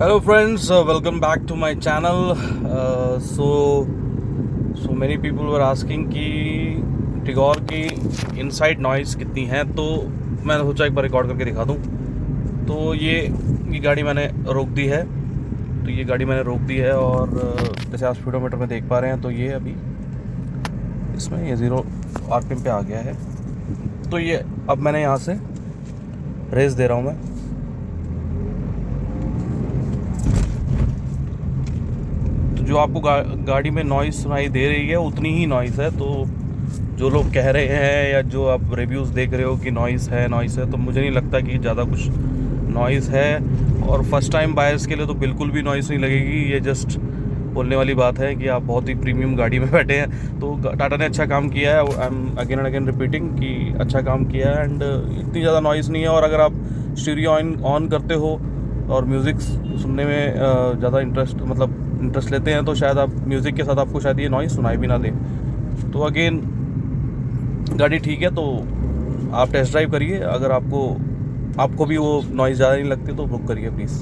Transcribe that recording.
Hello friends, welcome back to my channel. So many people were asking कि टिगोर की inside noise कितनी है, तो मैंने सोचा एक बार रिकॉर्ड करके दिखा दूं। तो ये गाड़ी मैंने रोक दी है। और जैसे आप स्पीडोमीटर में देख पा रहे हैं, तो ये अभी इसमें ये 0 RPM पे आ गया है। तो ये अब मैंने यहाँ से रेस दे रहा हूँ मैं। जो आपको गाड़ी में नॉइज़ सुनाई दे रही है उतनी ही नॉइज़ है। तो जो लोग कह रहे हैं या जो आप रिव्यूज़ देख रहे हो कि नॉइज़ है, तो मुझे नहीं लगता कि ज़्यादा कुछ नॉइज़ है। और फर्स्ट टाइम बायर्स के लिए तो बिल्कुल भी नॉइज़ नहीं लगेगी। ये जस्ट बोलने वाली बात है कि आप बहुत ही प्रीमियम गाड़ी में बैठे हैं। तो टाटा ने अच्छा काम किया है। I am again and again repeating कि अच्छा काम किया है। एंड इतनी ज़्यादा नॉइज़ नहीं है। और अगर आप स्टीरियो ऑन करते हो और म्यूज़िक सुनने में ज़्यादा इंटरेस्ट लेते हैं, तो शायद आप म्यूज़िक के साथ आपको शायद ये नॉइज़ सुनाई भी ना दे। तो अगेन गाड़ी ठीक है, तो आप टेस्ट ड्राइव करिए। अगर आपको भी वो नॉइज़ ज़्यादा नहीं लगती तो बुक करिए प्लीज़।